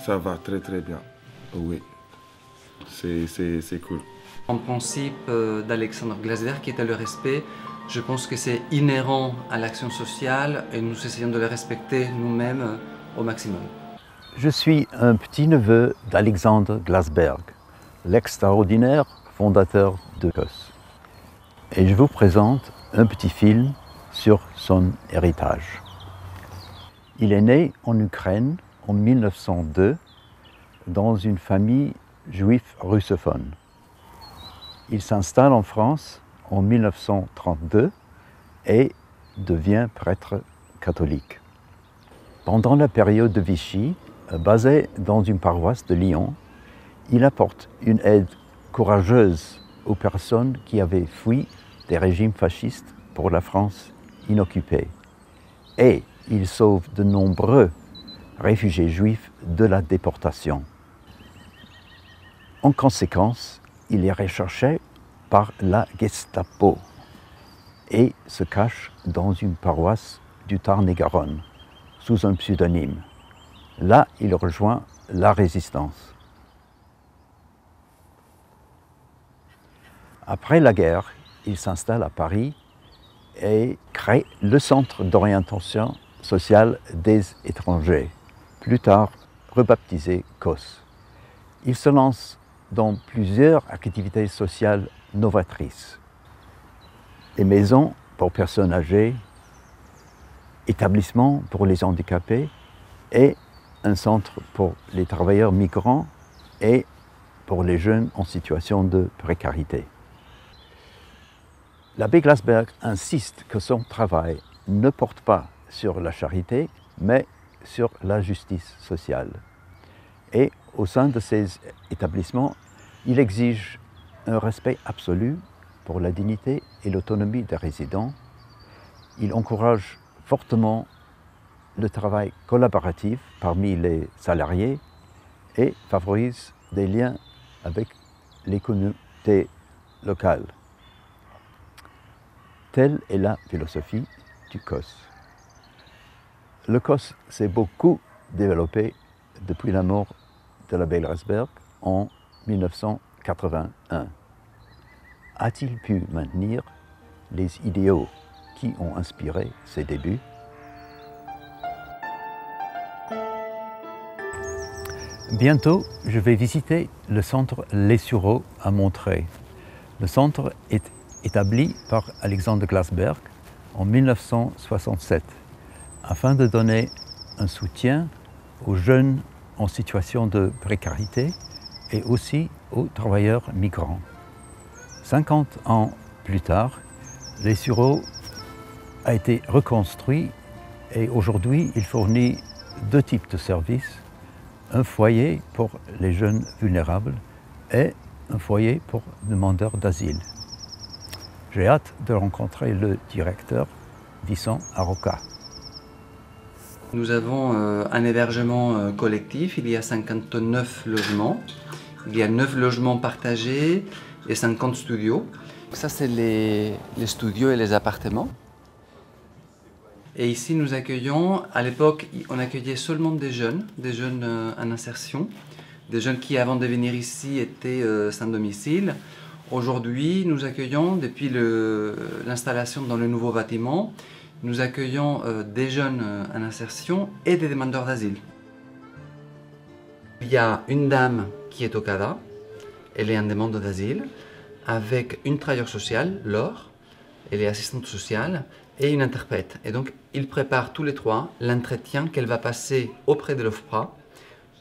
Ça va très très bien. Oui, c'est cool. En principe d'Alexandre Glasberg, qui était le respect, je pense que c'est inhérent à l'action sociale et nous essayons de le respecter nous-mêmes au maximum. Je suis un petit-neveu d'Alexandre Glasberg, l'extraordinaire fondateur de COS. Et je vous présente un petit film sur son héritage. Il est né en Ukraine en 1902 dans une famille juive russophone. Il s'installe en France en 1932 et devient prêtre catholique. Pendant la période de Vichy, basé dans une paroisse de Lyon, il apporte une aide courageuse aux personnes qui avaient fui des régimes fascistes pour la France inoccupée. Et il sauve de nombreux réfugiés juifs de la déportation. En conséquence, il est recherché par la Gestapo et se cache dans une paroisse du Tarn-et-Garonne sous un pseudonyme. Là, il rejoint la résistance. Après la guerre, il s'installe à Paris et crée le Centre d'orientation sociale des étrangers, plus tard rebaptisé COS. Il se lance dans plusieurs activités sociales novatrices. Des maisons pour personnes âgées, établissements pour les handicapés et un centre pour les travailleurs migrants et pour les jeunes en situation de précarité. L'abbé Glasberg insiste que son travail ne porte pas sur la charité, mais sur la justice sociale. Et au sein de ces établissements, il exige un respect absolu pour la dignité et l'autonomie des résidents. Il encourage fortement le travail collaboratif parmi les salariés et favorise des liens avec les communautés locales. Telle est la philosophie du COS. Le COS s'est beaucoup développé depuis la mort de l'abbé Glasberg en 1981. A-t-il pu maintenir les idéaux qui ont inspiré ses débuts? Bientôt, je vais visiter le centre Les Sureaux à Montreuil. Le centre est établi par Alexandre Glasberg en 1967 afin de donner un soutien aux jeunes en situation de précarité et aussi aux travailleurs migrants. 50 ans plus tard, Les Sureaux a été reconstruit et aujourd'hui il fournit deux types de services. Un foyer pour les jeunes vulnérables et un foyer pour demandeurs d'asile. J'ai hâte de rencontrer le directeur, Vincent Aroca. Nous avons un hébergement collectif, il y a 59 logements, il y a 9 logements partagés et 50 studios. Ça c'est les studios et les appartements. Et ici nous accueillons, à l'époque on accueillait seulement des jeunes en insertion, des jeunes qui avant de venir ici étaient sans domicile. Aujourd'hui nous accueillons, depuis l'installation dans le nouveau bâtiment, nous accueillons des jeunes en insertion et des demandeurs d'asile. Il y a une dame qui est au CADA, elle est en demande d'asile, avec une travailleuse sociale, Laure, elle est assistante sociale, et une interprète. Et donc, ils préparent tous les trois l'entretien qu'elle va passer auprès de l'OFPRA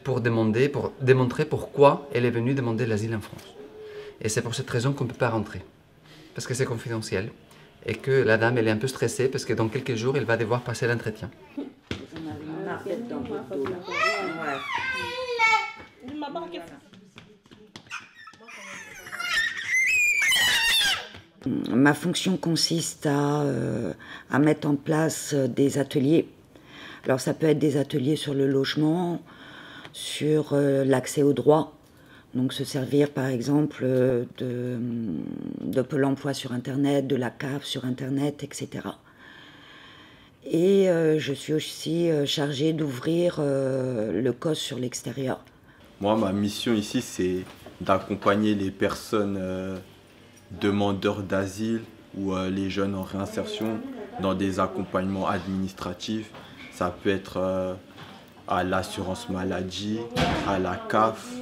pour démontrer pourquoi elle est venue demander l'asile en France. Et c'est pour cette raison qu'on ne peut pas rentrer, parce que c'est confidentiel, et que la dame, elle est un peu stressée, parce que dans quelques jours, elle va devoir passer l'entretien. Ma fonction consiste à mettre en place des ateliers. Alors ça peut être des ateliers sur le logement, sur l'accès aux droits, donc se servir par exemple de Pôle emploi sur Internet, de la CAF sur Internet, etc. Et je suis aussi chargée d'ouvrir le COS sur l'extérieur. Moi, ma mission ici, c'est d'accompagner les personnes demandeurs d'asile ou les jeunes en réinsertion dans des accompagnements administratifs. Ça peut être à l'assurance maladie, à la CAF,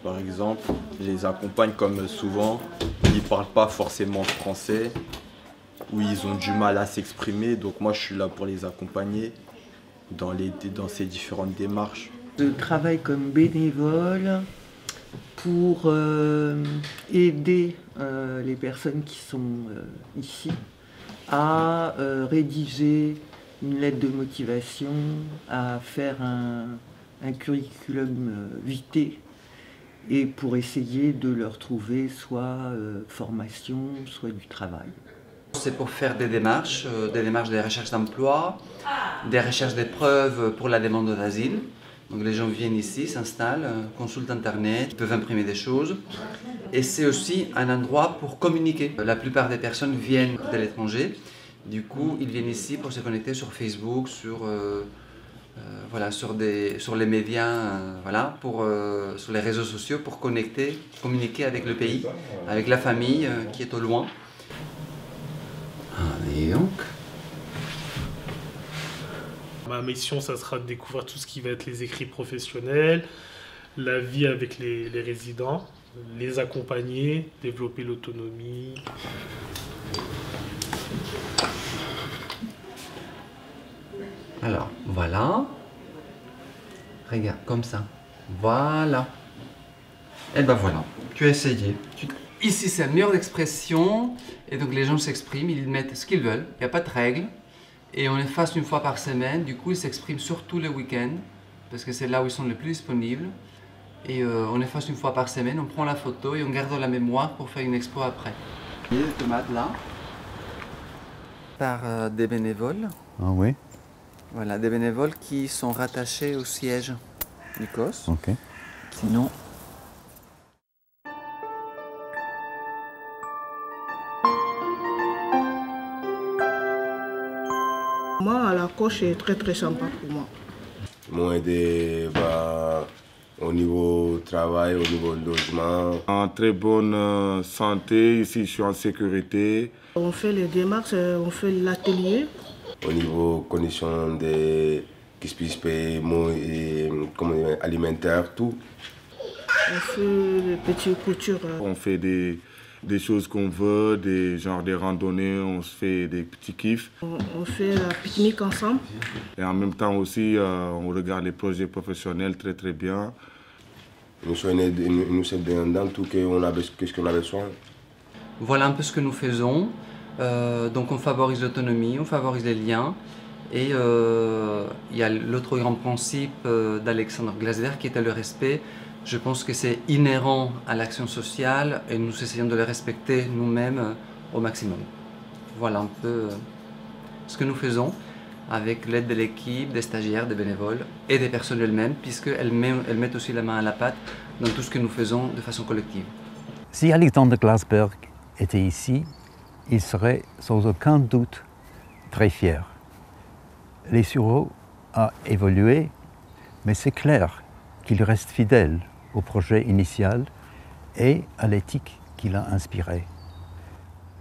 par exemple. Je les accompagne comme souvent, ils ne parlent pas forcément français ou ils ont du mal à s'exprimer. Donc moi, je suis là pour les accompagner dans ces différentes démarches. Je travaille comme bénévole pour aider les personnes qui sont ici à rédiger une lettre de motivation, à faire un curriculum vitae et pour essayer de leur trouver soit formation, soit du travail. C'est pour faire des démarches de recherche d'emploi, des recherches de preuves pour la demande d'asile. Donc les gens viennent ici, s'installent, consultent Internet, ils peuvent imprimer des choses. Et c'est aussi un endroit pour communiquer. La plupart des personnes viennent de l'étranger. Du coup, ils viennent ici pour se connecter sur Facebook, sur les médias, sur les réseaux sociaux pour communiquer avec le pays, avec la famille qui est au loin. Allez donc. Ma mission, ça sera de découvrir tout ce qui va être les écrits professionnels, la vie avec les résidents, les accompagner, développer l'autonomie. Alors, voilà. Regarde, comme ça. Voilà. Et ben voilà, tu as essayé. Ici, c'est un mur d'expression. Et donc, les gens s'expriment, ils mettent ce qu'ils veulent. Il n'y a pas de règles. Et on les fasse une fois par semaine. Du coup, ils s'expriment surtout le week-end. Parce que c'est là où ils sont les plus disponibles. Et on les fasse une fois par semaine. On prend la photo et on garde la mémoire pour faire une expo après. Il y a des tomates là. Par des bénévoles. Ah oui. Voilà, des bénévoles qui sont rattachés au siège du COS. Ok. Sinon, Moi, la coche est très sympa pour moi. M'ont aidé au niveau travail, au niveau logement. En très bonne santé, ici je suis en sécurité. On fait les démarches, on fait l'atelier. Au niveau conditions qui se puissent payer, alimentaire, tout. On fait les petites coutures. On fait des choses qu'on veut, des randonnées, on se fait des petits kiffs. On fait la pique-nique ensemble. Et en même temps aussi, on regarde les projets professionnels très bien. Nous sommes dans tout ce qu'on a besoin. voilà un peu ce que nous faisons. Donc on favorise l'autonomie, on favorise les liens. Et il y a l'autre grand principe d'Alexandre Glasberg qui était le respect. Je pense que c'est inhérent à l'action sociale et nous essayons de le respecter nous-mêmes au maximum. Voilà un peu ce que nous faisons avec l'aide de l'équipe, des stagiaires, des bénévoles et des personnes elles-mêmes, puisqu'elles mettent aussi la main à la pâte dans tout ce que nous faisons de façon collective. Si Alexandre Glasberg était ici, il serait sans aucun doute très fier. Les Sureaux a évolué, mais c'est clair qu'il reste fidèle au projet initial et à l'éthique qui l'a inspiré.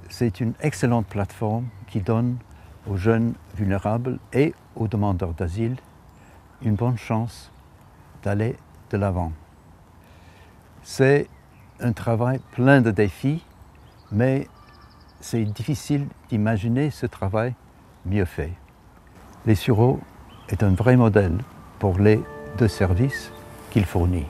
C'est une excellente plateforme qui donne aux jeunes vulnérables et aux demandeurs d'asile une bonne chance d'aller de l'avant. C'est un travail plein de défis, mais c'est difficile d'imaginer ce travail mieux fait. Les Sureaux est un vrai modèle pour les deux services qu'il fournit.